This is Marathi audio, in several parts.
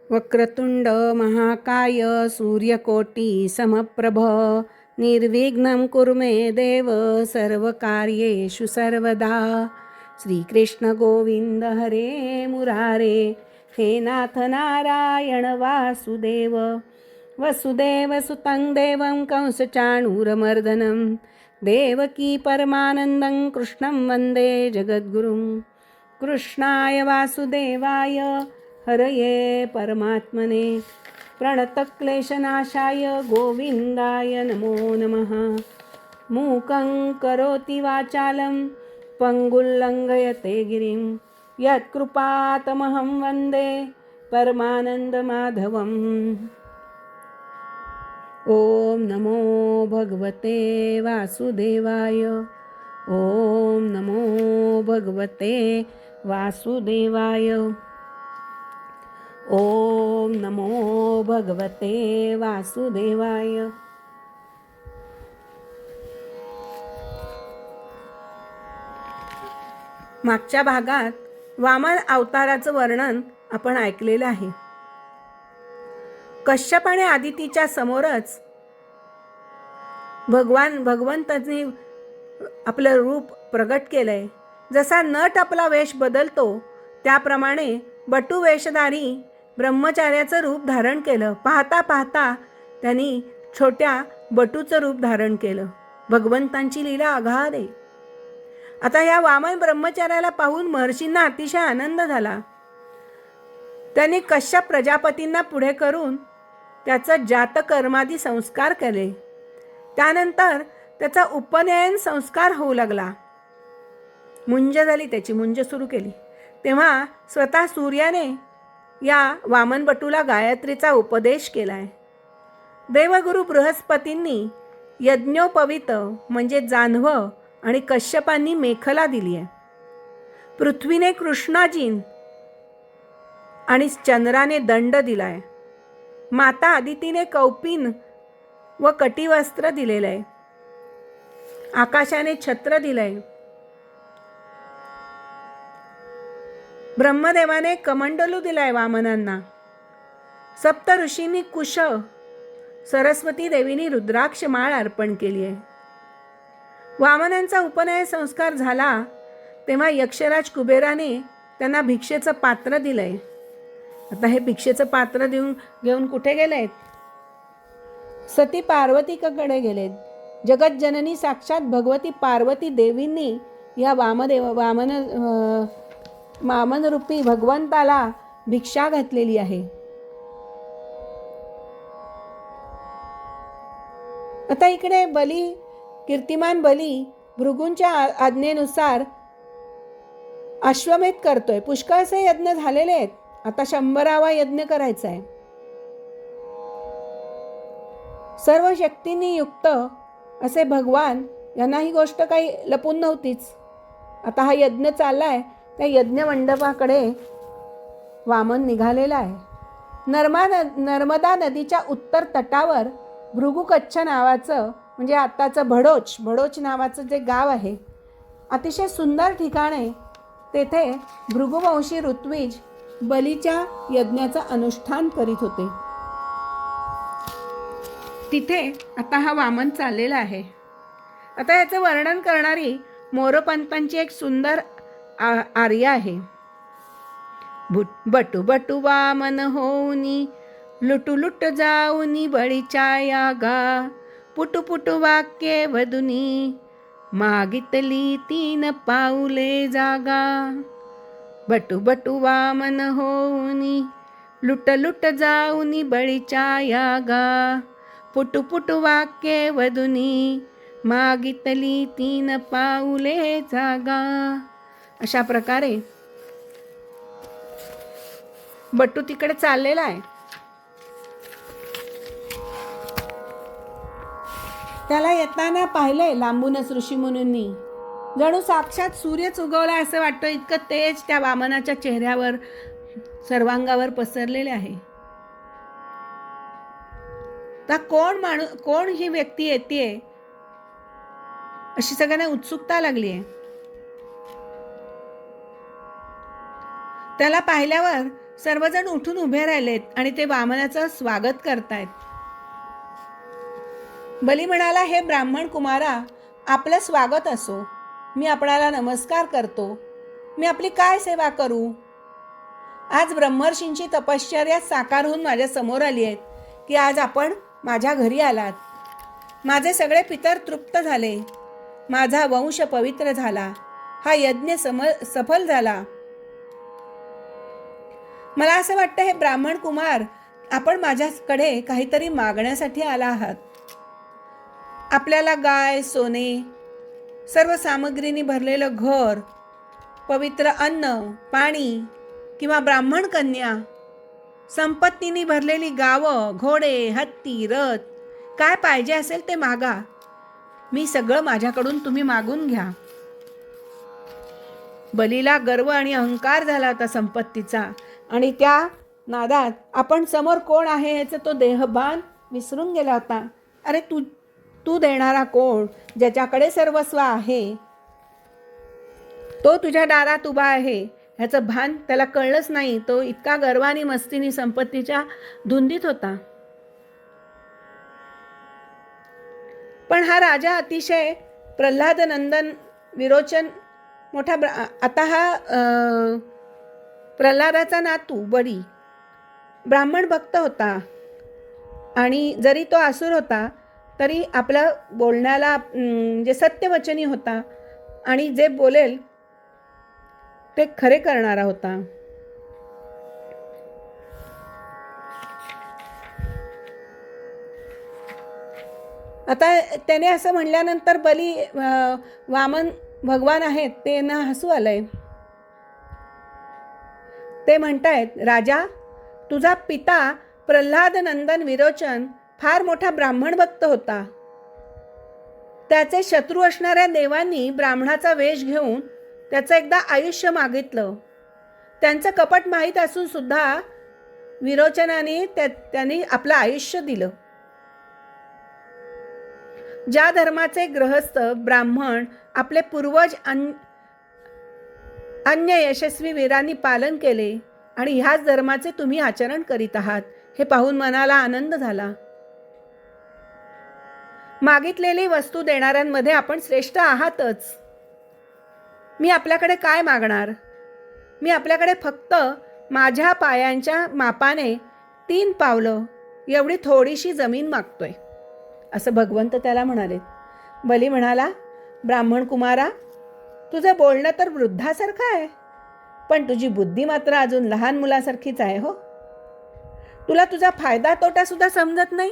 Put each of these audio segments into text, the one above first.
वक्रतुंड महाकाय सूर्यकोटी समप्रभ निर्विघ्नं कुरु मे देव सर्वकार्येषु सर्वदा. श्रीकृष्ण गोविंद हरे मुरारे, हे नाथ नारायण वासुदेव. वसुदेवसुतं देवं कंसचाणूरमर्दनं देवकी परमानन्दं कृष्णं वन्दे जगद्गुरुं. कृष्णाय वासुदेवाय हरये परमात्मने प्रणतक्लेशनाशाय गोविंदाय नमो नमः. मूकं करोति वाचालं पंगुल्लंघयते गिरिं यत्कृपातमहं वन्दे परमानन्दमाधवम्. ॐ नमो भगवते वासुदेवाय. ॐ नमो भगवते वासुदेवाय. ओम नमो भगवते वासुदेवाय. मागच्या भागात वामन अवताराचं वर्णन आपण ऐकलेलं आहे. कश्यप आणि आदितीच्या समोरच भगवंतांनी आपलं रूप प्रगट केलंय. जसा नट आपला वेश बदलतो त्याप्रमाणे बटू वेशधारी ब्रह्मचार्याचं रूप धारण केलं. पाहता पाहता त्यांनी छोट्या बटूचं रूप धारण केलं. भगवंतांची लीला अगाध आहे. आता या वामन ब्रह्मचार्याला पाहून महर्षींना अतिशय आनंद झाला. त्यांनी कश्यप प्रजापतींना पुढे करून त्याचं जातकर्मादी संस्कार केले. त्यानंतर त्याचा उपनयन संस्कार होऊ लागला. मुंज झाली, त्याची मुंज सुरू केली. तेव्हा स्वतः सूर्याने या वामन बटूला गायत्रीचा उपदेश केलाय. देवगुरु बृहस्पतींनी यज्ञोपवीत म्हणजे जान्हवं आणि कश्यपांनी मेखला दिली आहे. पृथ्वीने कृष्णाजीन आणि चंद्राने दंड दिलाय. माता आदितीने कौपिन व कटिवस्त्र दिलेलं आहे. आकाशाने छत्र दिलंय. ब्रह्मदेवाने कमंडलू दिलाय वामनांना. सप्त ऋषींनी कुश, सरस्वती देवीनी रुद्राक्ष माळ अर्पण केली आहे. वामनांचा उपनयन संस्कार झाला तेव्हा यक्षराज कुबेराने त्यांना भिक्षेचं पात्र दिलंय. आता हे भिक्षेचं पात्र घेऊन कुठे गेलेत? सती पार्वतीकडे गेलेत. जगज्जननी साक्षात भगवती पार्वती देवींनी या वामन रूपी भगवंताला भिक्षा घातलेली आहे. आता इकडे कीर्तिमान बली भृगूंच्या आज्ञेनुसार अश्वमेध करतोय. पुष्कळसे यज्ञ झालेले आहेत. आता 100वा यज्ञ करायचा आहे. सर्व शक्तींनी युक्त असे भगवान यांना ही गोष्ट काही लपून नव्हतीच. आता हा यज्ञ चाललाय. त्या यज्ञ मंडपाकडे वामन निघालेला आहे. नर्मदा नदीच्या उत्तर तटावर भृगुकच्छ नावाचं म्हणजे आताचं भडोच नावाचं जे गाव आहे, अतिशय सुंदर ठिकाण आहे. तेथे भृगुवंशी ऋत्विज बलीच्या यज्ञाचं अनुष्ठान करीत होते. तिथे आता हा वामन चाललेला आहे. आता याचं वर्णन करणारी मोरपंतांची एक सुंदर आर्या आहे. बटू बटू वामन होऊनी लुटू लुट जाऊनी बळीच्या यागा. पुटू पुटू वाक्ये वदुनी मागितली 3 पाऊले जागा. बटू बटू वामन होऊनी लुट लुट जाऊनी बळीच्या यागा. पुटू पुटू वाक्ये वदुनी मागितली 3 पाऊले जागा. अशा प्रकारे बट्टू तिकडे चाललेला आहे. त्याला येताना पाहिलंय लांबूनच ऋषीमुनींनी. जणू साक्षात सूर्यच उगवला असं वाटतं. इतकं तेज त्या वामनाच्या चेहऱ्यावर सर्वांगावर पसरलेले आहे. तर कोण ही व्यक्ती येते अशी सगळ्यांना उत्सुकता लागली आहे. त्याला पाहिल्यावर सर्वजण उठून उभे राहिलेत आणि ते वामनाचं स्वागत करतायत. बली म्हणाला, हे ब्राह्मण कुमारा, आपलं स्वागत असो. मी आपणाला नमस्कार करतो. मी आपली काय सेवा करू? आज ब्रह्मर्षींची तपश्चर्या साकार होऊन माझ्या समोर आली आहेत की आज आपण माझ्या घरी आलात. माझे सगळे पितर तृप्त झाले. माझा वंश पवित्र झाला. हा यज्ञ सफल झाला. मला असं वाटतं, हे ब्राह्मण कुमार, आपण माझ्याकडे काहीतरी मागण्यासाठी आला आहात. आपल्याला गाय, सोने, सर्व सामग्रीनी भरलेलं घर, पवित्र अन्न, पाणी किंवा ब्राह्मण कन्या, संपत्तीनी भरलेली गावं, घोडे, हत्ती, रथ, काय पाहिजे असेल ते मागा. मी सगळं माझ्याकडून तुम्ही मागून घ्या. बलीला गर्व आणि अहंकार झाला होता संपत्तीचा, आणि त्या नादात आपण समोर कोण आहे याचं तो देहभान विसरून गेला होता. अरे तू देणारा कोण, ज्याच्याकडे सर्वस्व आहे, तो तुझ्या दारात उभा आहे ह्याचं भान त्याला कळलंच नाही. तो इतका गर्वानी मस्तीनी संपत्तीच्या धुंदीत होता. पण हा राजा अतिशय प्रल्हाद नंदन विरोचन मोठा आता हा प्रल्हादाचा नातू बली ब्राह्मण भक्त होता, आणि जरी तो असुर होता तरी आपलं बोलण्याला जे सत्यवचनी होता आणि जे बोलेल ते खरे करणारा होता. आता त्याने असं म्हणल्यानंतर बली वामन भगवान आहेत ते ना हसू आलंय. ते म्हणतायत, राजा, तुझा पिता प्रल्हाद नंदन विरोचन फार मोठा ब्राह्मण भक्त होता. त्याचे शत्रू असणाऱ्या देवांनी ब्राह्मणाचा वेश घेऊन त्याचं एकदा आयुष्य मागितलं. त्यांचं कपट माहीत असून सुद्धा विरोचनाने त्यांनी आपलं आयुष्य दिलं. ज्या धर्माचे गृहस्थ ब्राह्मण आपले पूर्वज अन्य यशस्वी वीरांनी पालन केले आणि ह्याच धर्माचे तुम्ही आचरण करीत आहात, हे पाहून मनाला आनंद झाला. मागितलेली वस्तू देणाऱ्यांमध्ये आपण श्रेष्ठ आहातच. मी आपल्याकडे काय मागणार? मी आपल्याकडे फक्त माझ्या पायांच्या मापाने 3 पावलं एवढी थोडीशी जमीन मागतोय, असं भगवंत त्याला म्हणाले. बली म्हणाला, ब्राह्मण कुमारा, तुझं बोलणं तर वृद्धासारखं आहे, पण तुझी बुद्धी मात्र अजून लहान मुलासारखीच आहे. हो, तुला तुझा फायदा तोटा सुद्धा समजत नाही.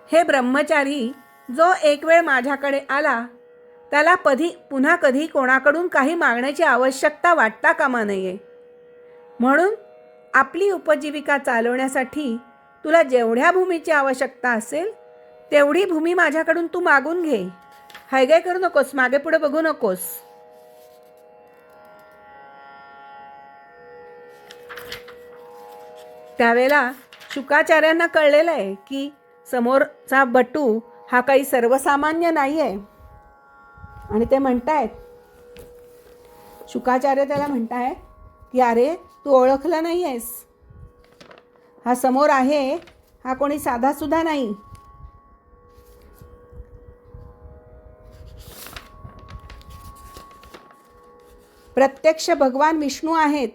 हे ब्रह्मचारी, जो एक वेळ माझ्याकडे आला त्याला पुन्हा कधी कोणाकडून काही मागण्याची आवश्यकता वाटता कामा नये. म्हणून आपली उपजीविका चालवण्यासाठी तुला जेवढ्या भूमीची आवश्यकता असेल तेवढी भूमी माझ्याकडून तू मागून घे. हायगाय करू नकोस, मागे पुढे बघू नकोस. त्यावेळेला शुकाचार्यांना कळलेलं आहे की समोरचा बटू हा काही सर्वसामान्य नाही आहे, आणि ते म्हणतायत, शुकाचार्य त्याला म्हणतायत की अरे, तू ओळखला नाही आहेस. हा समोर आहे हा कोणी साधा सुद्धा नाही. प्रत्यक्ष भगवान विष्णू आहेत,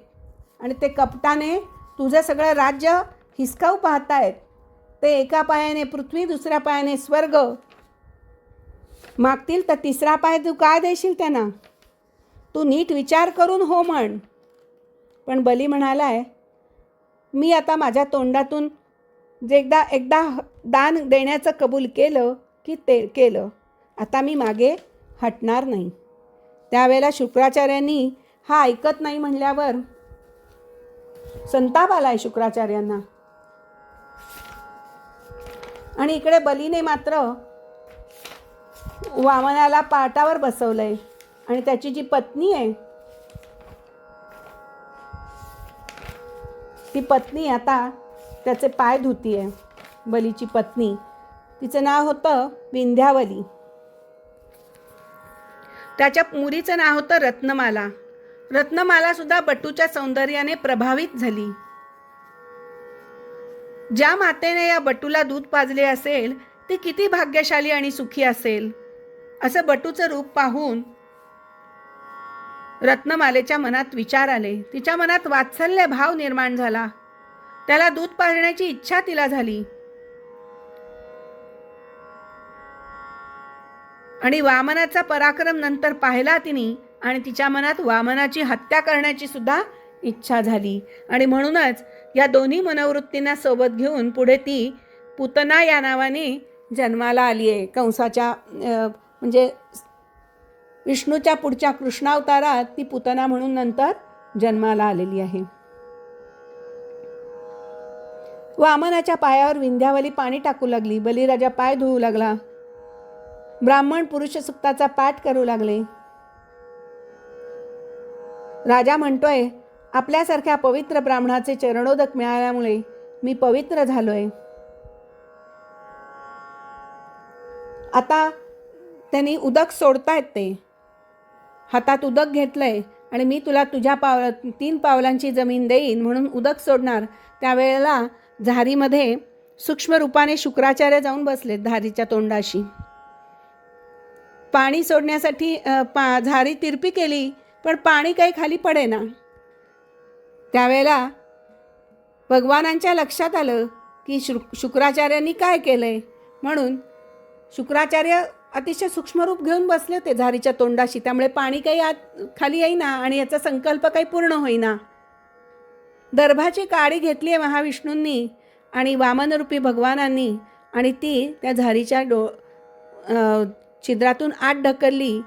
आणि ते कपटाने तुझं सगळं राज्य हिसकावू पाहतायत. ते एका पायाने पृथ्वी, दुसऱ्या पायाने स्वर्ग मागतील तर तिसरा पाय तू काय देशील त्यांना? तू नीट विचार करून हो म्हण. पण बली म्हणालाय, मी आता माझ्या तोंडातून जे एकदा दान देण्याचं कबूल केलं की ते केलं. आता मी मागे हटणार नाही. त्यावेळेला शुक्राचार्यांनी हा ऐकत नाही म्हणल्यावर संताप आलाय शुक्राचार्यांना. आणि इकडे बलीने मात्र वामनाला पाटावर बसवलंय, आणि त्याची जी पत्नी आहे ती पत्नी आता त्याचे पाय धुतीये. बलीची पत्नी, तिचं नाव होतं विंध्यावली. त्याच्या मुलीचं नाव होतं रत्नमाला, रत्नमाला सुद्धा बटूच्या सौंदर्याने प्रभावित झाली. ज्या मातेने या बटूला दूध पाजले असेल ती किती भाग्यशाली आणि सुखी असेल, असं बटूचं रूप पाहून रत्नमालेच्या मनात विचार आले. तिच्या मनात वात्सल्य भाव निर्माण झाला. त्याला दूध पाजण्याची इच्छा तिला झाली. आणि वामनाचा पराक्रम नंतर पाहिला तिने आणि तिच्या मनात वामनाची हत्या करण्याची सुद्धा इच्छा झाली. आणि म्हणूनच या दोन्ही मनोवृत्तींना सोबत घेऊन पुढे ती पुतना या नावाने जन्माला आली आहे. कंसाच्या म्हणजे विष्णूच्या पुढच्या कृष्णावतारात ती पुतना म्हणून नंतर जन्माला आलेली आहे. वामनाच्या पायावर विंध्यावली पाणी टाकू लागली. बलिराजा पाय धुवू लागला. ब्राह्मण पुरुष सुक्ताचा पाठ करू लागले. राजा म्हणतोय, आपल्यासारख्या पवित्र ब्राह्मणाचे चरणोदक मिळाल्यामुळे मी पवित्र झालोय. आता त्यांनी उदक सोडतायत. ते हातात उदक घेतलंय आणि मी तुला तुझ्या 3 पावलांची जमीन देईन म्हणून उदक सोडणार. त्यावेळेला झारीमध्ये सूक्ष्म रूपाने शुक्राचार्य जाऊन बसलेत झारीच्या तोंडाशी. पाणी सोडण्यासाठी झारी तिरपी केली पण पाणी काही खाली पडेना. त्यावेळेला भगवानांच्या लक्षात आलं की शुक्राचार्यांनी काय केलंय. म्हणून शुक्राचार्य अतिशय सूक्ष्म रूप घेऊन बसले होते झारीच्या तोंडाशी. त्यामुळे पाणी काही आत खाली येईना आणि याचा संकल्प काही पूर्ण होईना. दर्भाची काडी घेतली आहे महाविष्णूंनी आणि वामनरूपी भगवानांनी आणि ती त्या झारीच्या छिद्रातून आत ढकलली.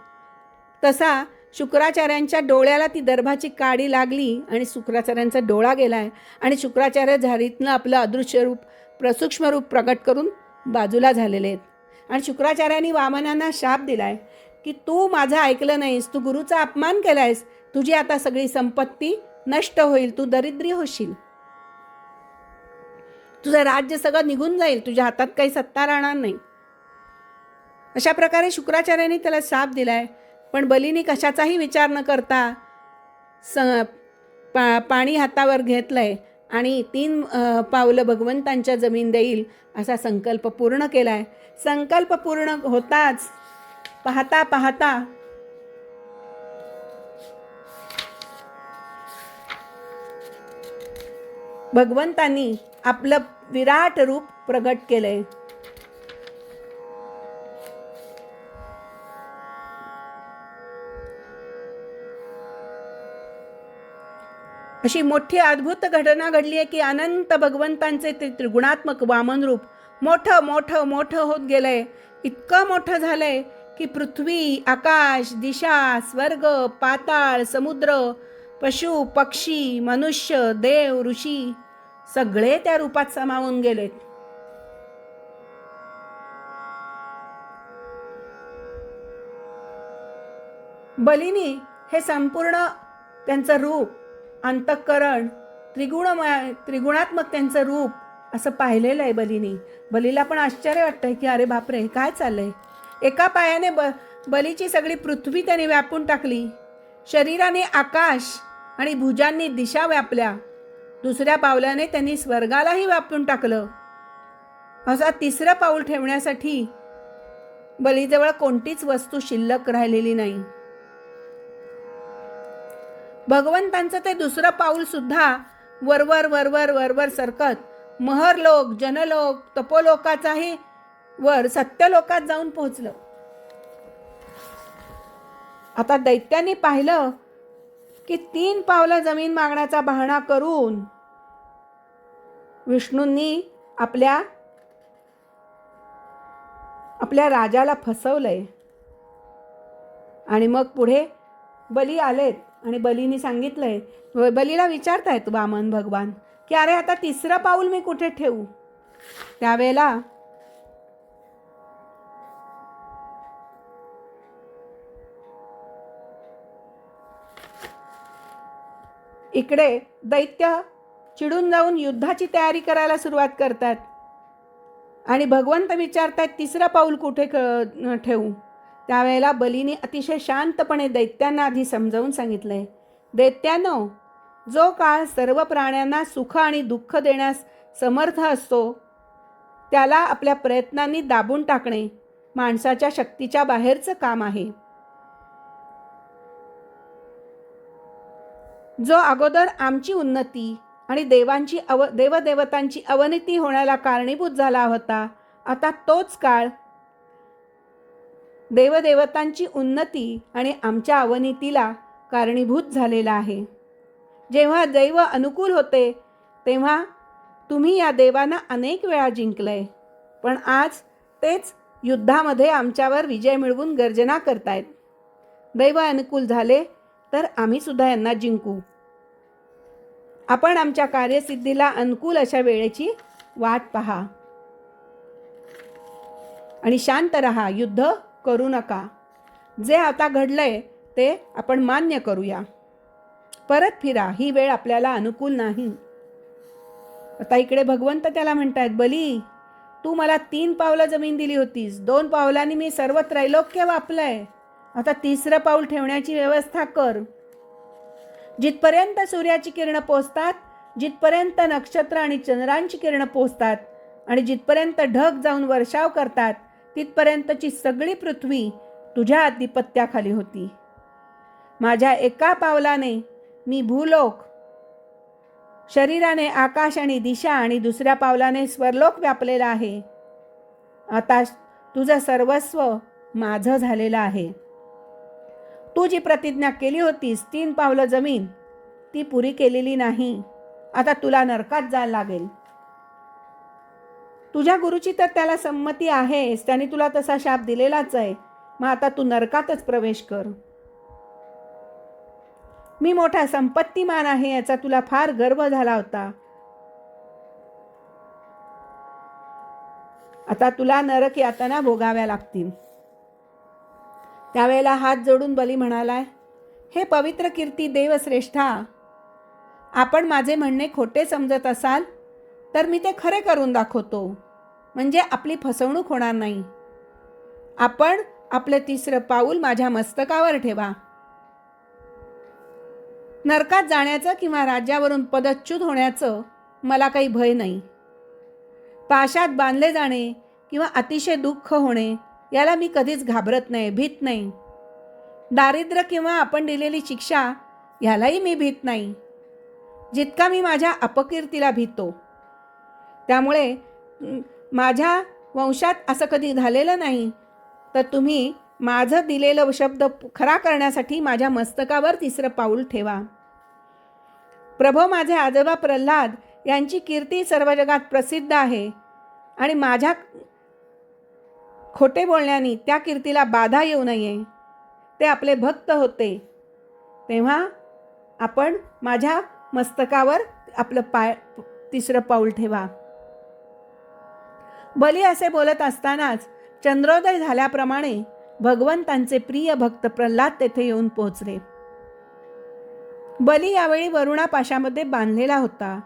तसा शुक्राचार्यांच्या डोळ्याला ती दर्भाची काडी लागली आणि शुक्राचार्यांचा डोळा गेलाय आणि शुक्राचार्य झारीतनं आपलं अदृश्य रूप सूक्ष्म रूप प्रगट करून बाजूला झालेले आहेत. आणि शुक्राचार्यांनी वामनांना शाप दिलाय की तू माझं ऐकलं नाहीस, तू गुरुचा अपमान केलायस, तुझी आता सगळी संपत्ती नष्ट होईल, तू दरिद्री होशील, तुझं राज्य सगळं निघून जाईल, तुझ्या हातात काही सत्ता राहणार नाही. अशा प्रकारे शुक्राचार्यांनी त्याला शाप दिलाय. पण बलीने कशाचाही विचार न करता पाणी हातावर घेतलंय आणि 3 पावलं भगवंतांच्या जमीन देईल असा संकल्प पूर्ण केलाय. संकल्प पूर्ण होताच पाहता पाहता भगवंतांनी आपलं विराट रूप प्रगट केलंय. अशी मोठी अद्भुत घटना घडली आहे की अनंत भगवंतांचे ते त्रिगुणात्मक वामन रूप मोठं मोठं मोठं होत गेलंय. इतकं मोठं झालंय की पृथ्वी, आकाश, दिशा, स्वर्ग, पाताळ, समुद्र, पशु, पक्षी, मनुष्य, देव, ऋषी सगळे त्या रूपात सामावून गेलेत. बलिनी हे संपूर्ण त्यांचं रूप, अंतःकरण, त्रिगुणात्मक त्यांचं रूप असं पाहिलेलं आहे बलीनी. बलीला पण आश्चर्य वाटतंय की अरे बापरे, काय चाललंय. एका पायाने बलीची सगळी पृथ्वी त्याने व्यापून टाकली. शरीराने आकाश आणि भुजांनी दिशा व्यापल्या. दुसऱ्या पावलाने त्यांनी स्वर्गालाही व्यापून टाकलं. असा 3रं पाऊल ठेवण्यासाठी बलीजवळ कोणतीच वस्तू शिल्लक राहिलेली नाही. भगवंतांचं ते 2रं पाऊल सुद्धा वरवर वरवर वरवर सरकत महरलोक, जनलोक, तपोलोकाचाही वर सत्यलोकात जाऊन पोहोचलं. आता दैत्यांनी पाहिलं की 3 पावलं जमीन मागण्याचा बहाणा करून विष्णूंनी आपल्या राजाला फसवलंय. आणि मग पुढे बली आलेत आणि बलीने सांगितलंय, बलीला विचारतायत वामन भगवान की अरे आता 3रं पाऊल मी कुठे ठेवू. त्यावेळेला इकडे दैत्य चिडून जाऊन युद्धाची तयारी करायला सुरुवात करतात आणि भगवंत विचारतात 3रं पाऊल कुठे ठेवू. त्यावेळेला बलीने अतिशय शांतपणे दैत्यांना आधी समजावून सांगितलंय दैत्यानो, जो काळ सर्व प्राण्यांना सुख आणि दुःख देण्यास समर्थ असतो त्याला आपल्या प्रयत्नांनी दाबून टाकणे माणसाच्या शक्तीच्या बाहेरचं काम आहे. जो अगोदर आमची उन्नती आणि देवदेवतांची अवनती होण्याला कारणीभूत झाला होता, आता तोच काळ देवदेवतांची उन्नती आणि आमच्या अवनतीला कारणीभूत झालेला आहे. जेव्हा दैव अनुकूल होते तेव्हा तुम्ही या देवांना अनेक वेळा जिंकलंय, पण आज तेच युद्धामध्ये आमच्यावर विजय मिळवून गर्जना करतायत. दैव अनुकूल झाले तर आम्ही सुद्धा यांना जिंकू. आपण आमच्या कार्यसिद्धीला अनुकूल अशा वेळेची वाट पहा आणि शांत रहा. युद्ध करू नका. जे आता घडलंय ते आपण मान्य करूया. परत फिरा. ही वेळ आपल्याला अनुकूल नाही. आता इकडे भगवंत त्याला म्हणतायत, बली, तू मला 3 पावलं जमीन दिली होतीस. 2 पावलांनी मी सर्व त्रैलोक्य व्यापलंय. आता 3रं पाऊल ठेवण्याची व्यवस्था कर. जिथपर्यंत सूर्याची किरणं पोचतात, जिथपर्यंत नक्षत्र आणि चंद्रांची किरणं पोचतात आणि जिथपर्यंत ढग जाऊन वर्षाव करतात, तिथपर्यंतची सगळी पृथ्वी तुझ्या आधिपत्याखाली होती. माझ्या एका पावलाने मी भूलोक, शरीराने आकाश आणि दिशा आणि दुसऱ्या पावलाने स्वरलोक व्यापलेला आहे. आता तुझं सर्वस्व माझं झालेलं आहे. तू जी प्रतिज्ञा केली होतीस 3 पावलं जमीन, ती पुरी केलेली नाही. आता तुला नरकात जायला लागेल. तुझ्या गुरुची तर त्याला संमती आहेच, त्याने तुला तसा शाप दिलेलाच आहे. मग आता तू नरकातच प्रवेश कर. मी मोठा संपत्तीमान आहे याचा तुला फार गर्व झाला होता. आता तुला नरक यातना भोगाव्या लागतील. त्यावेळेला हात जोडून बली म्हणालाय, हे पवित्र कीर्ती देवश्रेष्ठा, आपण माझे म्हणणे खोटे समजत असाल तर मी ते खरे करून दाखवतो, म्हणजे आपली फसवणूक होणार नाही. आपण आपले 3रं पाऊल माझ्या मस्तकावर ठेवा. नरकात जाण्याचं किंवा राज्यावरून पदच्युत होण्याचं मला काही भय नाही. पाशात बांधले जाणे किंवा अतिशय दुःख होणे याला मी कधीच घाबरत नाही, भीत नाही. दारिद्र्य किंवा आपण दिलेली शिक्षा यालाही मी भीत नाही, जितका मी माझ्या अपकीर्तीला भीतो. त्यामुळे माझ्या वंशात असं कधी झालेलं नाही. तर तुम्ही माझं दिलेलं शब्द खरा करण्यासाठी माझ्या मस्तकावर 3रं पाऊल ठेवा. प्रभो, माझे आजोबा प्रल्हाद यांची कीर्ती सर्व जगात प्रसिद्ध आहे आणि माझ्या खोटे बोलण्याने त्या कीर्तीला बाधा येऊ नये. ते आपले भक्त होते, तेव्हा आपण माझ्या मस्तकावर आपलं 3रं पाऊल ठेवा. बली असे बोलत असतानाच चंद्रोदय झाल्याप्रमाणे भगवंतांचे प्रिय भक्त प्रल्हाद तेथे येऊन पोहोचले. बली यावेळी वरुणापाशामध्ये बांधलेला होता.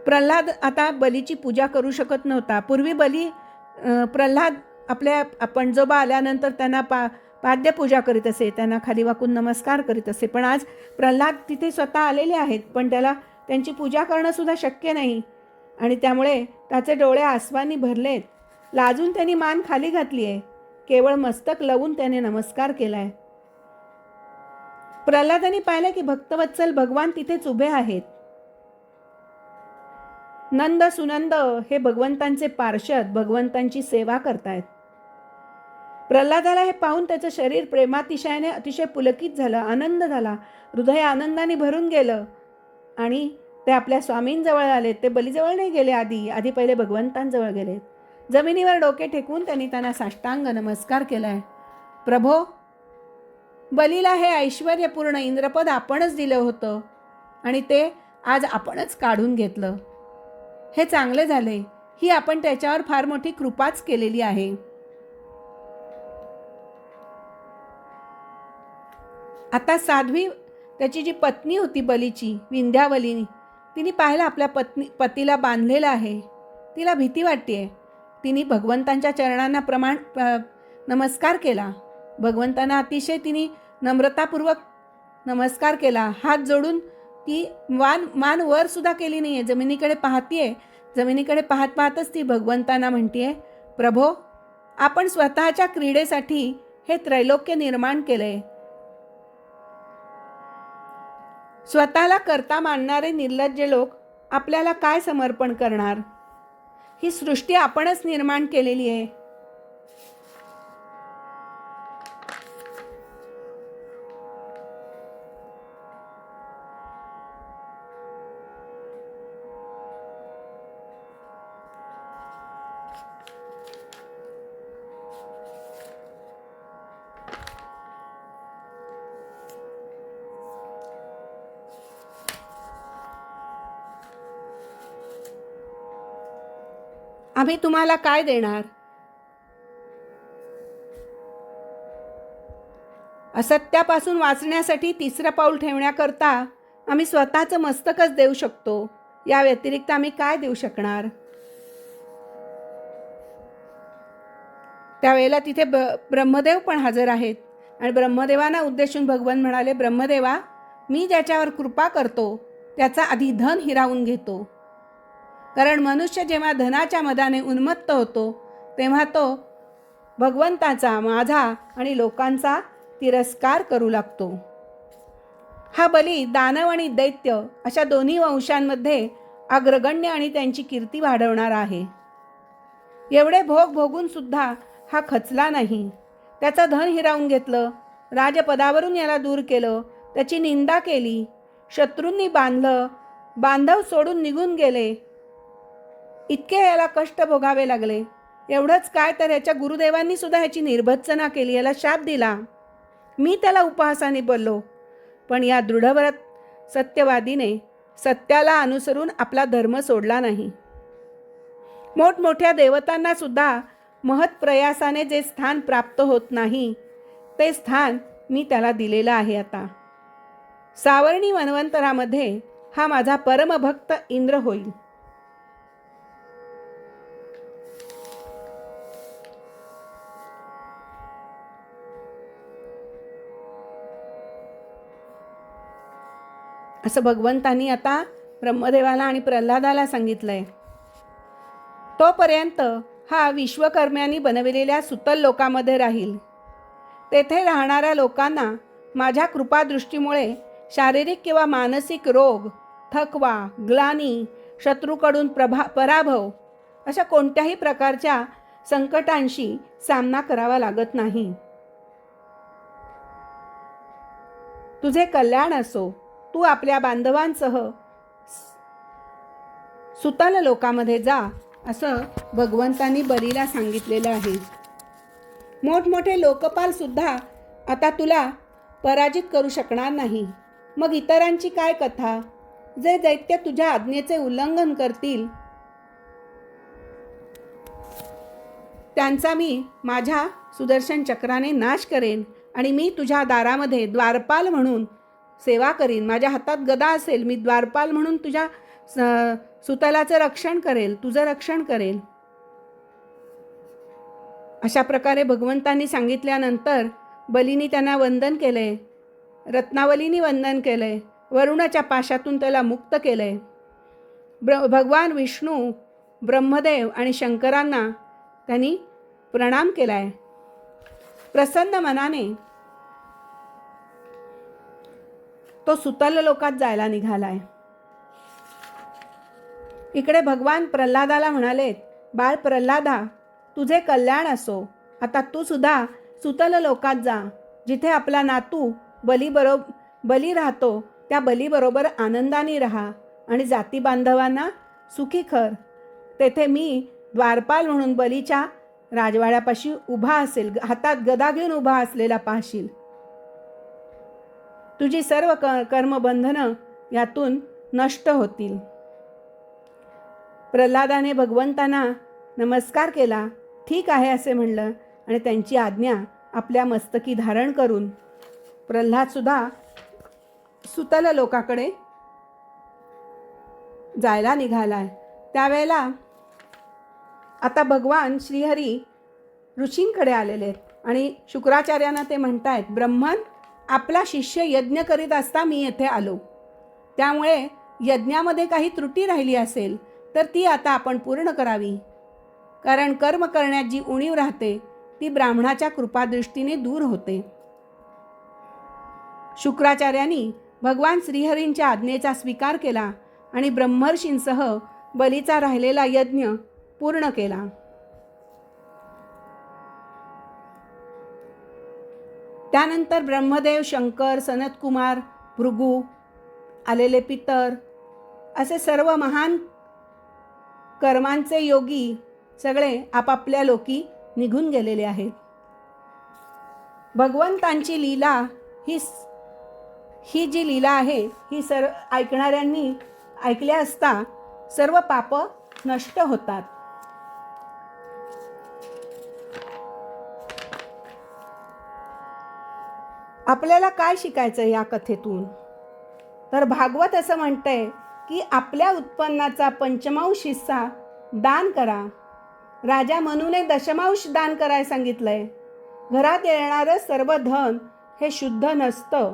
प्रल्हाद आता बलीची पूजा करू शकत नव्हता. पूर्वी प्रल्हाद आपल्या पणजोबा आल्यानंतर त्यांना पाद्यपूजा करीत असे, त्यांना खाली वाकून नमस्कार करीत असे. पण आज प्रल्हाद तिथे स्वतः आलेले आहेत, पण त्याला त्यांची पूजा करणं सुद्धा शक्य नाही आणि त्यामुळे त्याचे डोळे आसवांनी भरलेत. लाजून त्यांनी मान खाली घातली आहे. केवळ मस्तक लवून त्याने नमस्कार केलाय. प्रल्हादांनी पाहिलं की भक्तवत्सल भगवान तिथेच उभे आहेत. नंद सुनंद हे भगवंतांचे पार्षद भगवंतांची सेवा करतायत. प्रल्हादाला हे पाहून त्याचं शरीर प्रेमातिशयाने अतिशय पुलकित झालं, आनंद झाला, हृदय आनंदाने भरून गेलं आणि ते आपल्या स्वामींजवळ आले. ते बलीजवळ नाही गेले, आधी पहिले भगवंतांजवळ गेले. जमिनीवर डोके टेकवून त्यांना साष्टांग नमस्कार केलाय. प्रभो, बलीला हे ऐश्वर्यपूर्ण इंद्रपद आपणच दिलं होतं आणि ते आज आपणच काढून घेतलं. हे चांगले झाले. ही आपण त्याच्यावर फार मोठी कृपाच केलेली आहे. आता साध्वी, त्याची जी पत्नी होती बलीची, विंध्यावली, तिने पाहिलं आपल्या पतीला बांधलेलं आहे. तिला भीती वाटते. तिने भगवंतांच्या चरणांना नमस्कार केला. भगवंतांना अतिशय तिने नम्रतापूर्वक नमस्कार केला. हात जोडून ती मान वर सुद्धा केली नाहीये, जमिनीकडे पाहतीये. जमिनीकडे पाहत पाहतच ती भगवंतांना म्हणतीये, प्रभो, आपण स्वतःच्या क्रीडेसाठी हे त्रैलोक्य निर्माण केलंय. स्वतःला कर्ता मानणारे निर्लज्ज लोक आपल्याला काय समर्पण करणार? ही सृष्टी आपणच निर्माण केलेली आहे. आम्ही तुम्हाला काय देणार? असत्यापासून वाचण्यासाठी तिसरं पाऊल ठेवण्याकरता आम्ही स्वतःचं मस्तकच देऊ शकतो. या व्यतिरिक्त आम्ही काय देऊ शकणार? त्यावेळेला तिथे ब्रह्मदेव पण हजर आहेत आणि ब्रह्मदेवांना उद्देशून भगवान म्हणाले, ब्रह्मदेवा, मी ज्याच्यावर कृपा करतो त्याचा आधी धन हिरावून घेतो. कारण मनुष्य जेव्हा धनाच्या मदाने उन्मत्त होतो तेव्हा तो भगवंताचा, माझा आणि लोकांचा तिरस्कार करू लागतो. हा बली दानव आणि दैत्य अशा दोन्ही वंशांमध्ये अग्रगण्य आणि त्यांची कीर्ती वाढवणारा आहे. एवढे भोग भोगून सुद्धा हा खचला नाही. त्याचं धन हिरावून घेतलं, राजपदावरून याला दूर केलं, त्याची निंदा केली, शत्रूंनी बांधलं, बांधव सोडून निघून गेले, इतके याला कष्ट भोगावे लागले. एवढंच काय तर ह्याच्या गुरुदेवांनी सुद्धा ह्याची निर्भत्सना केली, याला शाप दिला. मी त्याला उपहासाने बोललो, पण या दृढव्रत सत्यवादीने सत्याला अनुसरून आपला धर्म सोडला नाही. मोठमोठ्या देवतांना सुद्धा महत्प्रयासाने जे स्थान प्राप्त होत नाही ते स्थान मी त्याला दिलेलं आहे. आता सावर्णी मन्वंतरामध्ये हा माझा परमभक्त इंद्र होईल. असं भगवंतांनी आता ब्रह्मदेवाला आणि प्रल्हादाला सांगितलंय. तोपर्यंत हा विश्वकर्म्यांनी बनविलेल्या सुतल लोकामध्ये राहील. तेथे राहणाऱ्या लोकांना माझ्या कृपादृष्टीमुळे शारीरिक किंवा मानसिक रोग, थकवा, ग्लानी, शत्रूकडून पराभव अशा कोणत्याही प्रकारच्या संकटांशी सामना करावा लागत नाही. तुझे कल्याण असो. तू आपल्या बांधवांसह सुतल लोकामध्ये जा, असं भगवंतांनी बलीला सांगितलेलं आहे. मोठमोठे लोकपाल सुद्धा आता तुला पराजित करू शकणार नाही. मग इतरांची काय कथा? जे दैत्य तुझ्या आज्ञेचे उल्लंघन करतील त्यांचा मी माझ्या सुदर्शन चक्राने नाश करेन आणि मी तुझ्या दारामध्ये द्वारपाल म्हणून सेवा करीन. माझ्या हातात गदा असेल, मी द्वारपाल म्हणून तुझ्या सुतलाचं रक्षण करेल, तुझं रक्षण करेल. अशा प्रकारे भगवंतांनी सांगितल्यानंतर बलीनी त्यांना वंदन केलंय, रत्नावलीनी वंदन केलंय, वरुणाच्या पाशातून त्याला मुक्त केलंय. भगवान विष्णू, ब्रह्मदेव आणि शंकरांना त्यांनी प्रणाम केलाय. प्रसन्न मनाने तो सुतल लोकात जायला निघालाय. इकडे भगवान प्रल्हादाला म्हणाले, बाळ प्रल्हादा, तुझे कल्याण असो. आता तू सुद्धा सुतल लोकात जा, जिथे आपला नातू बली राहतो त्या बलीबरोबर आनंदाने राहा आणि जाती बांधवांना सुखी कर. तेथे मी द्वारपाल म्हणून बलीच्या राजवाड्यापाशी उभा असेल, हातात गदा घेऊन उभा असलेला पाहशील. तुझी सर्व कर्मबंधनं यातून नष्ट होतील. प्रल्हादाने भगवंतांना नमस्कार केला, ठीक आहे असे म्हणलं आणि त्यांची आज्ञा आपल्या मस्तकी धारण करून प्रल्हाद सुद्धा सुतल लोकाकडे जायला निघालाय. त्यावेळेला आता भगवान श्रीहरी ऋषींकडे आलेले आहेत आणि शुक्राचार्यांना ते म्हणतायत, ब्रह्मन, आपला शिष्य यज्ञ करीत असता मी येथे आलो. त्यामुळे यज्ञामध्ये काही त्रुटी राहिली असेल तर ती आता आपण पूर्ण करावी. कारण कर्म करण्यात जी उणीव राहते ती ब्राह्मणाच्या कृपादृष्टीने दूर होते. शुक्राचार्यांनी भगवान श्रीहरींच्या आज्ञेचा स्वीकार केला आणि ब्रह्मर्षींसह बलीचा राहिलेला यज्ञ पूर्ण केला. त्यानंतर ब्रह्मदेव, शंकर, सनतकुमार, भृगू, आलेले पितर असे सर्व महान कर्मांचे योगी सगळे आपापल्या लोकी निघून गेलेले आहेत. भगवंतांची लीला ही जी लीला आहे ही ऐकणाऱ्यांनी ऐकल्या असता सर्व पाप नष्ट होतात. आपल्याला काय शिकायचं या कथेतून? तर भागवत असं म्हणतंय की आपल्या उत्पन्नाचा पंचमांश हिस्सा दान करा. राजा मनूने दशमांश दान करायला सांगितलंय. घरात येणारं सर्व धन हे शुद्ध नसतं,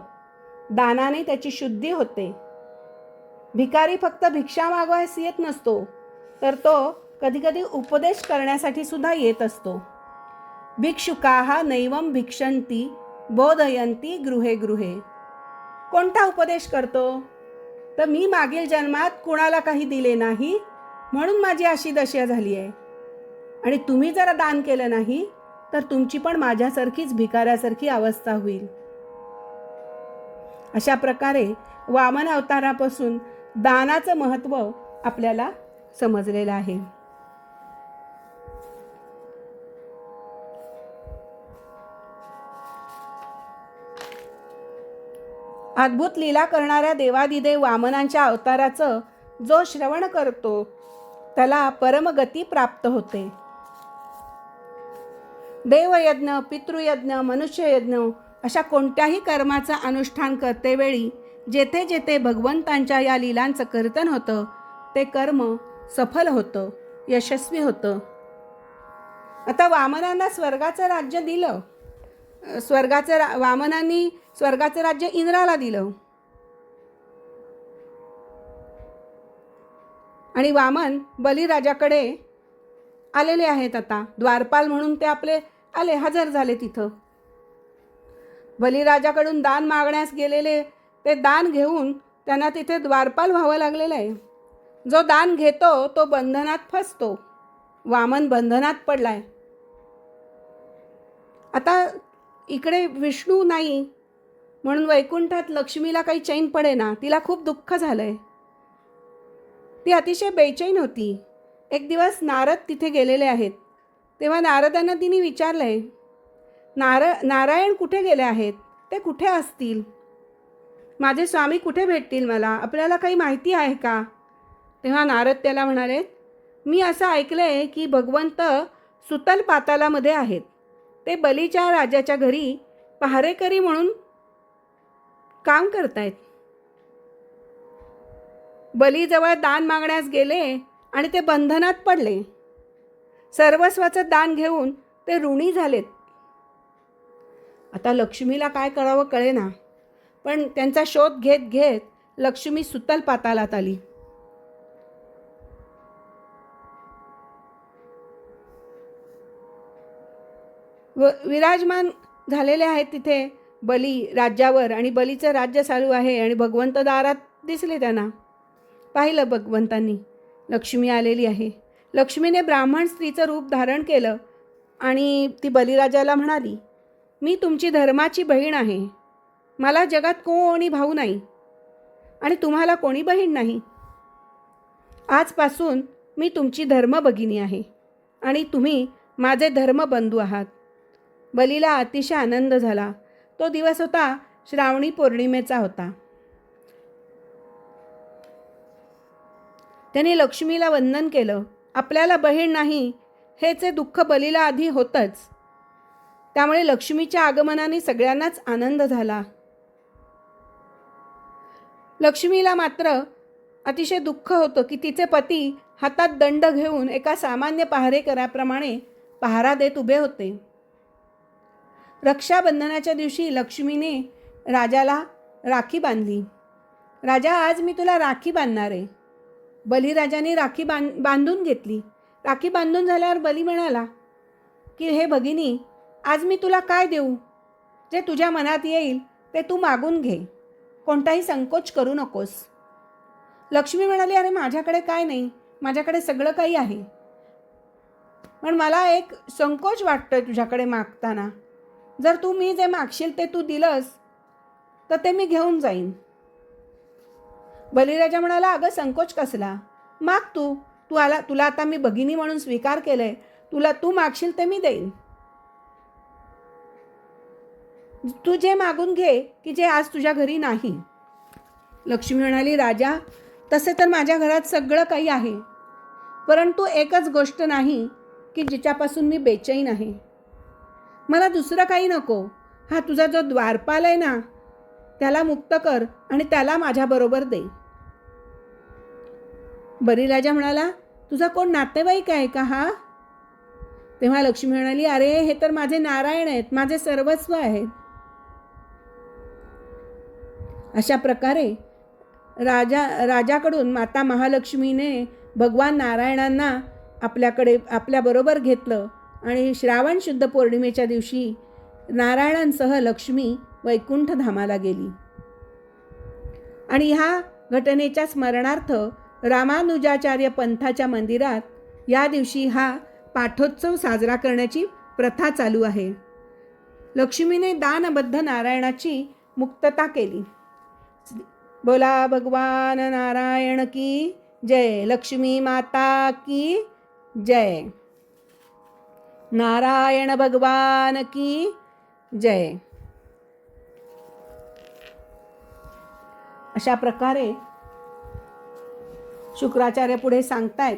दानाने त्याची शुद्धी होते. भिकारी फक्त भिक्षा मागवायला येत नसतो, तर तो कधीकधी उपदेश करण्यासाठी सुद्धा येत असतो. भिक्षुकाः नैवं भिक्षन्ति बोधयन्ति गृहे गृहे. कोणता उपदेश करतो? तर मी मागील जन्मात कुणाला काही दिले नाही म्हणून माझी अशी दशा झाली आहे, आणि तुम्ही जर दान केलं नाही तर तुमची पण माझ्यासारखीच भिकाऱ्यासारखी अवस्था होईल. अशा प्रकारे वामन अवतारापासून दानाचं महत्त्व आपल्याला समजलेलं आहे. अद्भुत लीला करणाऱ्या देवादिदेव वामनांच्या अवताराचं जो श्रवण करतो त्याला परमगती प्राप्त होते. देवयज्ञ, पितृयज्ञ, मनुष्ययज्ञ अशा कोणत्याही कर्माचं अनुष्ठान करतेवेळी जेथे जेथे भगवंतांच्या या लीलांचं कीर्तन होतं ते कर्म सफल होतं, यशस्वी होतं. आता वामनांना स्वर्गाचं राज्य दिलं. वामनांनी स्वर्गाचं राज्य इंद्राला दिलं, आणि वामन बलिराजाकडे आलेले आहेत. आता द्वारपाल म्हणून ते आपले आले, हजर झाले तिथं. बलिराजाकडून दान मागण्यास गेलेले ते दान घेऊन त्यांना तिथे द्वारपाल व्हावं लागलेलं आहे. जो दान घेतो तो बंधनात फसतो. वामन बंधनात पडलाय. आता इकडे विष्णू नाही म्हणून वैकुंठात लक्ष्मीला काही चैन पडेना. तिला खूप दुःख झालंय. ती अतिशय बेचैन होती. एक दिवस नारद तिथे गेलेले आहेत. तेव्हा नारदांना तिने विचारलंय, नारायण कुठे गेले आहेत? ते कुठे असतील? माझे स्वामी कुठे भेटतील मला? आपल्याला काही माहिती आहे का? तेव्हा नारद त्याला म्हणाले, मी असं ऐकलंय की भगवंत सुतल पातालामध्ये आहेत. ते बलीच्या राजाच्या घरी पहारेकरी म्हणून काम करतायत. बलीजवळ दान मागण्यास गेले आणि ते बंधनात पडले. सर्वस्वाचं दान घेऊन ते ऋणी झालेत. आता लक्ष्मीला काय करावं कळेना, पण त्यांचा शोध घेत घेत लक्ष्मी सुतल पातालात आली. विराजमान झालेले आहेत तिथे बली राज्यावर, आणि बलीचं राज्य चालू आहे, आणि भगवंत दारात दिसले. त्यांना पाहिलं भगवंतांनी, लक्ष्मी आलेली आहे. लक्ष्मीने ब्राह्मण स्त्रीचं रूप धारण केलं आणि ती बलिराजाला म्हणाली, मी तुमची धर्माची बहीण आहे. मला जगात कोणी भाऊ नाही आणि तुम्हाला कोणी बहीण नाही. आजपासून मी तुमची धर्मभगिनी आहे आणि तुम्ही माझे धर्मबंधू आहात. बलीला अतिशय आनंद झाला. तो दिवस होता श्रावणी पौर्णिमेचा होता. त्याने लक्ष्मीला वंदन केलं. आपल्याला बहीण नाही हेचे दुःख बलीला आधी होतंच. त्यामुळे लक्ष्मीच्या आगमनाने सगळ्यांनाच आनंद झाला. लक्ष्मीला मात्र अतिशय दुःख होतं की तिचे पती हातात दंड घेऊन एका सामान्य पहारेकराप्रमाणे पहारा देत उभे होते. रक्षाबंधनाच्या दिवशी लक्ष्मीने राजाला राखी बांधली. राजा, आज मी तुला राखी बांधणार आहे. बलिराजाने राखी बांधून घेतली. राखी बांधून झाल्यावर बली म्हणाला की हे भगिनी, आज मी तुला काय देऊ? जे तुझ्या मनात येईल ते तू मागून घे, कोणताही संकोच करू नकोस. लक्ष्मी म्हणाली, अरे माझ्याकडे काय नाही, माझ्याकडे सगळं काही आहे, पण मला एक संकोच वाटतोय तुझ्याकडे मागताना. जर तू मी जे मागशील ते तू दिलंस तर ते मी घेऊन जाईन. बलिराजा म्हणाला, अगं संकोच कसला, माग तू. तुला आता मी भगिनी म्हणून स्वीकार केलंय, तू मागशील ते मी देईन. तू जे मागून घे की जे आज तुझ्या घरी नाही. लक्ष्मी म्हणाली, राजा तसे तर माझ्या घरात सगळं काही आहे, परंतु एकच गोष्ट नाही की जिच्यापासून मी बेचैन आहे. मला दुसरं काही नको. हा तुझा जो द्वारपाल आहे ना, त्याला मुक्त कर आणि त्याला माझ्याबरोबर दे. बलिराजा म्हणाला, तुझा कोण नातेवाईक आहे का हा? तेव्हा लक्ष्मी म्हणाली, अरे हे तर माझे नारायण आहेत, माझे सर्वस्व आहेत. अशा प्रकारे राजाकडून माता महालक्ष्मीने भगवान नारायणांना आपल्याबरोबर घेतलं आणि श्रावण शुद्ध पौर्णिमेच्या दिवशी नारायणांसह लक्ष्मी वैकुंठ धामाला गेली. आणि ह्या घटनेच्या स्मरणार्थ रामानुजाचार्य पंथाच्या मंदिरात या दिवशी हा पाठोत्सव साजरा करण्याची प्रथा चालू आहे. लक्ष्मीने दानबद्ध नारायणाची मुक्तता केली. बोला भगवान नारायण की जय. लक्ष्मी माता की जय. नारायण भगवान की जय. अशा प्रकारे शुक्राचार्य पुढे सांगतायत,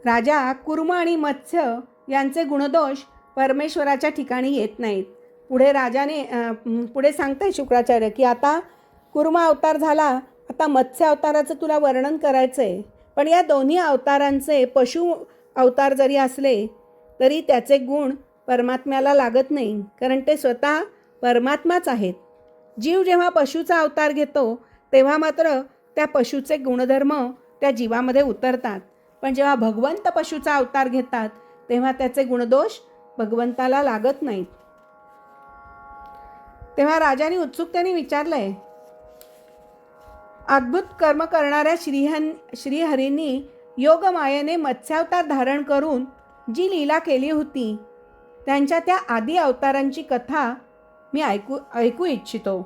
राजा कुर्म आणि मत्स्य यांचे गुणदोष परमेश्वराच्या ठिकाणी येत नाहीत. पुढे सांगताय शुक्राचार्य की आता कुर्म अवतार झाला, आता मत्स्य अवताराचं तुला वर्णन करायचं आहे. पण या दोन्ही अवतारांचे पशु अवतार जरी असले तरी त्याचे गुण परमात्म्याला लागत नाही, कारण ते स्वतः परमात्माच आहेत. जीव जेव्हा पशुचा अवतार घेतो तेव्हा मात्र त्या पशुचे गुणधर्म त्या जीवामध्ये उतरतात, पण जेव्हा भगवंत पशुचा अवतार घेतात तेव्हा त्याचे गुणदोष भगवंताला लागत नाहीत. तेव्हा राजाने उत्सुकतेने विचारलंय, अद्भुत कर्म करणाऱ्या श्रीहरींनी योगमायेने मत्स्यावतार धारण करून जी लीला केली होती त्यांच्या त्या आदी अवतारांची कथा मी ऐकू इच्छितो.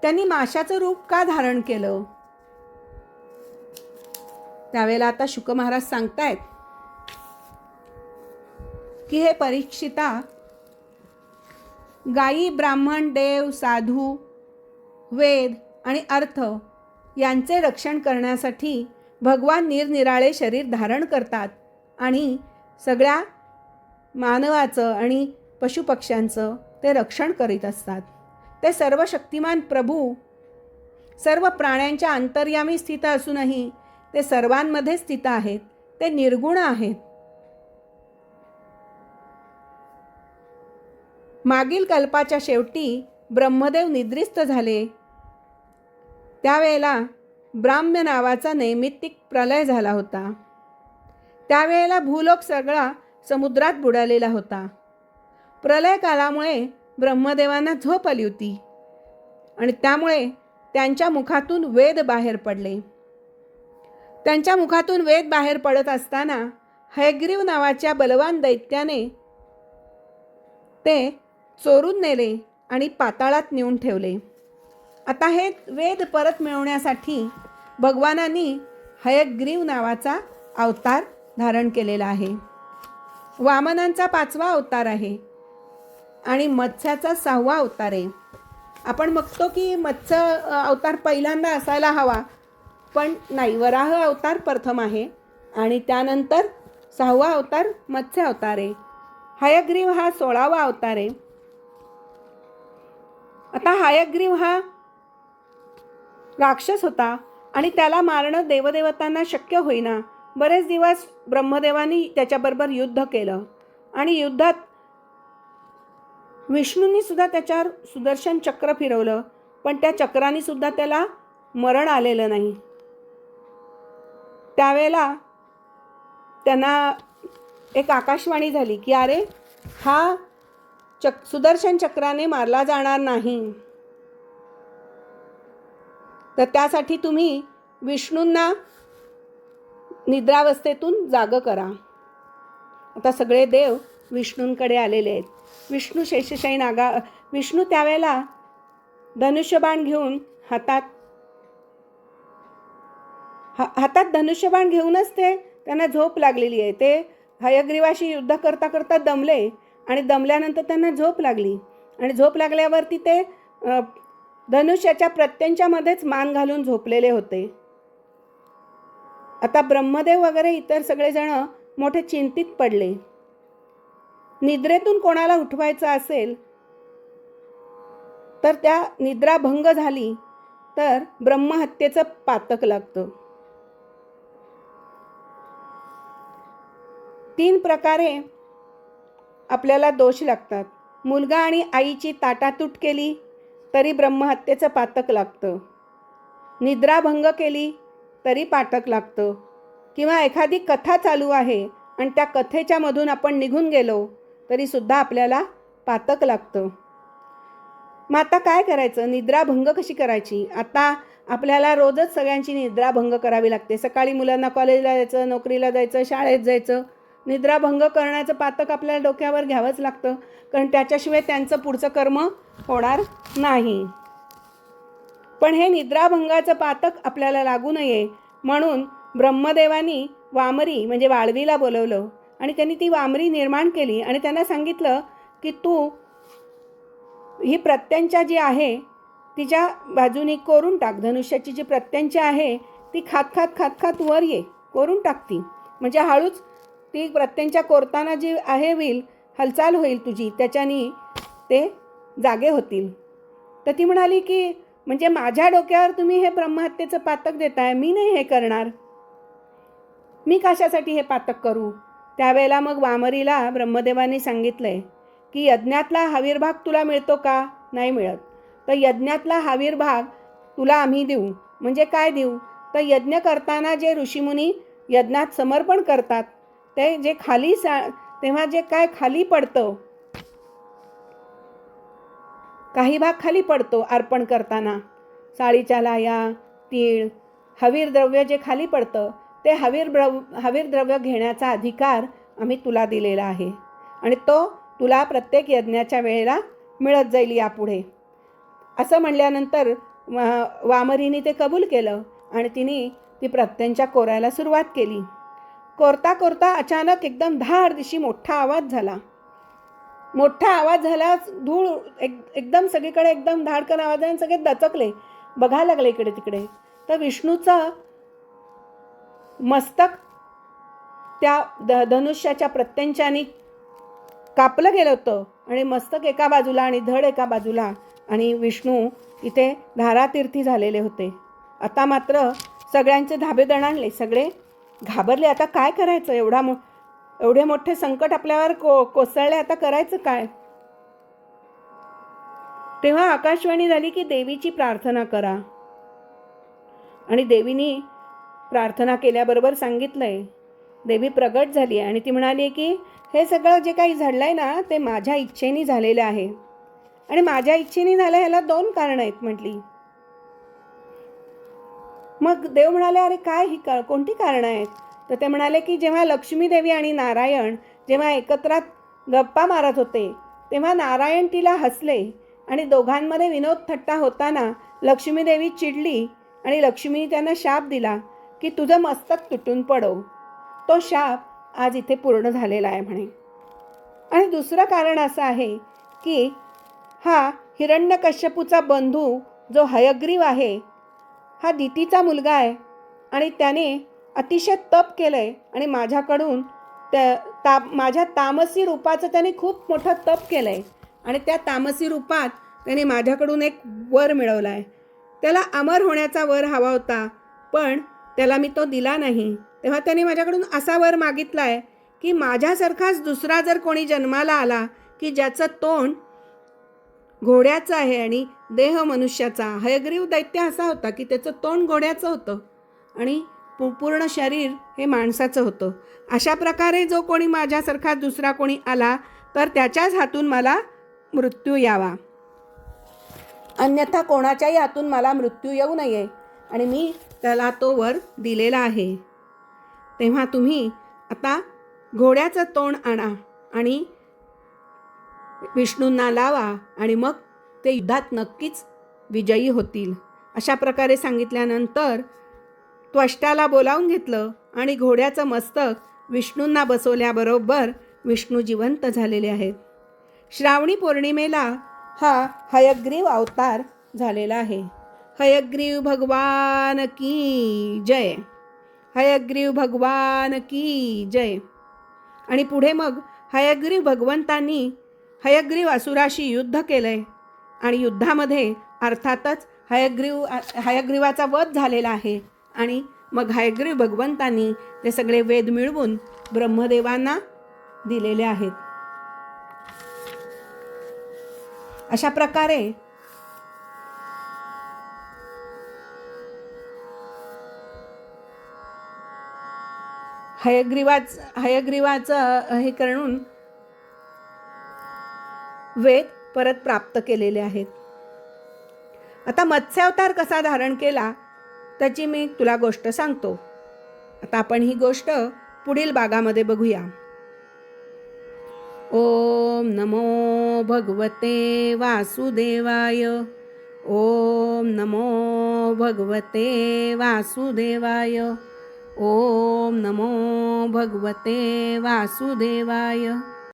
त्यांनी माशाचं रूप का धारण केलं? त्यावेळेला आता शुक महाराज सांगतायत की हे परीक्षिता, गायी, ब्राह्मण, देव, साधू, वेद आणि अर्थ यांचे रक्षण करण्यासाठी भगवान निरनिराळे शरीर धारण करतात आणि सगळ्या मानवाचं आणि पशुपक्ष्यांचं ते रक्षण करीत असतात. ते सर्व शक्तिमान प्रभू सर्व प्राण्यांच्या अंतर्यामी स्थित असूनही ते सर्वांमध्ये स्थित आहेत. ते निर्गुण आहेत. मागील कल्पाच्या शेवटी ब्रह्मदेव निद्रिस्त झाले. त्यावेळेला ब्राह्म्य नावाचा नैमित्तिक प्रलय झाला होता. त्यावेळेला भूलोक सगळा समुद्रात बुडालेला होता. प्रलय काळामुळे ब्रह्मदेवांना झोप आली होती आणि त्यामुळे त्यांच्या मुखातून वेद बाहेर पडले. त्यांच्या मुखातून वेद बाहेर पडत असताना हयग्रीव नावाच्या बलवान दैत्याने ते चोरून नेले आणि पाताळात नेऊन ठेवले. आता हे वेद परत मिळवण्यासाठी भगवानांनी हयग्रीव नावाचा अवतार धारण केलेला आहे. वामनांचा 5वा अवतार आहे आणि मत्स्याचा 6वा अवतार आहे. आपण बघतो की मत्स्य अवतार पहिल्यांदा असायला हवा, पण नाही, वराह अवतार प्रथम आहे आणि त्यानंतर 6वा अवतार मत्स्य अवतार आहे. हयग्रीव हा 16वा अवतार आहे. आता हयग्रीव हा राक्षस होता आणि त्याला मारणं देवदेवतांना शक्य होईना. बरेच दिवस ब्रह्मदेवांनी त्याच्याबरोबर युद्ध केलं, आणि युद्धात विष्णूंनी सुद्धा त्याच्यावर सुदर्शन चक्र फिरवलं, पण त्या चक्राने सुद्धा त्याला मरण आलेलं नाही. त्यावेळेला त्यांना एक आकाशवाणी झाली की अरे हा सुदर्शन चक्राने मारला जाणार नाही, तर त्यासाठी तुम्ही विष्णूंना निद्रावस्थेतून जाग करा. आता सगळे देव विष्णूंकडे आलेले आहेत. विष्णू शेषशायी विष्णू त्यावेळेला धनुष्यबाण घेऊन हातात धनुष्यबाण घेऊनच त्यांना झोप लागलेली आहे. ते हयग्रीवाशी युद्ध करता करता दमले आणि दमल्यानंतर त्यांना झोप लागली आणि झोप लागल्यावरती ते धनुष्याच्या प्रत्यंच्यामध्येच मान घालून झोपलेले होते. आता ब्रह्मदेव वगैरे इतर सगळेजण मोठे चिंतित पडले. निद्रेतून कोणाला उठवायचं असेल तर त्या निद्रा भंग झाली तर ब्रह्महत्येचं पातक लागतं. 3 प्रकारे आपल्याला दोष लागतात. मुलगा आणि आईची ताटातूट केली तरी ब्रह्महत्येचं पातक लागतं, निद्राभंग केली तरी पातक लागतं, किंवा एखादी कथा चालू आहे आणि त्या कथेच्या मधून आपण निघून गेलो तरी सुद्धा आपल्याला पातक लागतं. मग आता काय करायचं? निद्राभंग कशी करायची? आता आपल्याला रोजच सगळ्यांची निद्राभंग करावी लागते. सकाळी मुलांना कॉलेजला जायचं, नोकरीला जायचं, शाळेत जायचं. निद्राभंग करण्याचं पातक आपल्याला डोक्यावर घ्यावंच लागतं, कारण त्याच्याशिवाय त्यांचं पुढचं कर्म होणार नाही. पण हे निद्राभंगाचं पातक आपल्याला लागू नये म्हणून ब्रह्मदेवानी वामरी म्हणजे वाळवीला बोलवलं आणि त्यांनी ती वामरी निर्माण केली आणि त्यांना सांगितलं की तू ही प्रत्यंचा जी आहे तिच्या बाजूनी कोरून टाक. धनुष्याची जी प्रत्यंचा आहे ती खात खात वर ये, कोरून टाक ती, म्हणजे हळूच ती प्रत्यंचा कोरताना जी आहे हालचाल होईल तुझी, त्याच्यानी ते जागे होतील. तर ती म्हणाली की म्हणजे माझ्या डोक्यावर तुम्ही हे ब्रह्महत्येचं पातक देताय, मी नाही हे करणार, मी कशासाठी हे पातक करू? त्यावेळेला मग वामरीला ब्रह्मदेवानी सांगितलंय की यज्ञातला हवीरभाग तुला मिळतो का? नाही मिळत. तर यज्ञातला हवीरभाग तुला आम्ही देऊ. म्हणजे काय देऊ? तर यज्ञ करताना जे ऋषीमुनी यज्ञात समर्पण करतात ते जे खाली तेव्हा जे काय खाली पडतं, काही भाग खाली पडतो अर्पण करताना, साळीच्या लाया, तीळ, हवीर द्रव्य जे खाली पडतं ते हवीर द्रव्य घेण्याचा अधिकार आम्ही तुला दिलेला आहे आणि तो तुला प्रत्येक यज्ञाच्या वेळेला मिळत जाईल यापुढे. असं म्हणल्यानंतर वामरीने ते कबूल केलं आणि तिने ती प्रत्यंचा कोरायला सुरुवात केली. कोरता कोरता अचानक एकदम धाड दिशी मोठा आवाज झाला. धूळ एकदम सगळीकडे एकदम धाडकन आवाजाने सगळे दचकले, बघायला लागले इकडे तिकडे. तर विष्णूचं मस्तक त्या धनुष्याच्या प्रत्यंचाने कापलं गेलं होतं आणि मस्तक एका बाजूला आणि धड एका बाजूला आणि विष्णू इथे धारातीर्थी झालेले होते. आता मात्र सगळ्यांचे धाबे दणाणले, सगळे घाबरले. आता काय करायचं? एवढे मोठे संकट आपल्यावर कोसळले, आता करायचं काय? तेव्हा आकाशवाणी झाली की देवीची प्रार्थना करा. आणि देवीनी प्रार्थना केल्याबरोबर सांगितलंय, देवी प्रगट झाली आणि ती म्हणाली की हे सगळं जे काही घडलंय ना ते माझ्या इच्छेने झालेलं आहे. आणि माझ्या इच्छेने झालं ह्याला 2 कारणं आहेत म्हटली. मग देव म्हणाले अरे काय ही कोणती कारणं आहेत? तर ते म्हणाले की जेव्हा लक्ष्मी देवी आणि नारायण जेव्हा एकत्रात गप्पा मारत होते तेव्हा नारायण तिला हसले आणि दोघांमध्ये विनोद थट्टा होताना लक्ष्मी देवी चिडली आणि लक्ष्मीने त्यांना शाप दिला की तुझं मस्तक तुटून पडो. तो शाप आज इथे पूर्ण झालेला आहे म्हणे. आणि दुसरं कारण असं आहे की हा हिरण्यकश्यपूचा बंधू जो हयग्रीव आहे हा दितीचा मुलगा आहे आणि त्याने अतिशय तप केलं आहे आणि माझ्याकडून माझ्या तामसी रूपाचं त्याने खूप मोठं तप केलं आहे आणि त्या तामसी रूपात त्याने माझ्याकडून एक वर मिळवला आहे. त्याला अमर होण्याचा वर हवा होता पण त्याला मी तो दिला नाही. तेव्हा त्याने माझ्याकडून असा वर मागितला आहे की माझ्यासारखाच दुसरा जर कोणी जन्माला आला की ज्याचं तोंड घोड्याचं आहे आणि देह मनुष्याचा. हयग्रीव दैत्य असा होता की त्याचं तोंड घोड्याचं होतं आणि पूर्ण शरीर हे माणसाचं होतं. अशा प्रकारे जो कोणी माझ्यासारखा दुसरा कोणी आला तर त्याच्याच हातून मला मृत्यू यावा, अन्यथा कोणाच्याही हातून मला मृत्यू येऊ नये आणि मी त्याला तो वर दिलेला आहे. तेव्हा तुम्ही आता घोड्याचं तोंड आणा आणि विष्णूंना लावा आणि मग ते युद्धात नक्कीच विजयी होतील. अशा प्रकारे सांगितल्यानंतर त्वष्ट्याला बोलावून घेतलं आणि घोड्याचं मस्तक विष्णूंना बसवल्याबरोबर विष्णू जिवंत झालेले आहेत. श्रावणी पौर्णिमेला हा हयग्रीव अवतार झालेला आहे. हयग्रीव भगवान की जय, हयग्रीव भगवान की जय. आणि पुढे मग हयग्रीव भगवंतांनी हयग्रीव असुराशी युद्ध केलंय आणि युद्धामध्ये अर्थातच हयग्रीवाचा वध झालेला आहे. आणि मग हयग्रीव भगवंतांनी ते सगळे वेद मिळवून ब्रह्मदेवांना दिलेले आहेत. अशा प्रकारे हयग्रीवाचं हे करून वेद परत प्राप्त केलेले आहेत. आता मत्स्यावतार कसा धारण केला त्याची मी तुला गोष्ट सांगतो. आता आपण ही गोष्ट पुढील भागामध्ये बघूया. ओम नमो भगवते वासुदेवाय. ओम नमो भगवते वासुदेवाय. ओम नमो भगवते वासुदेवाय.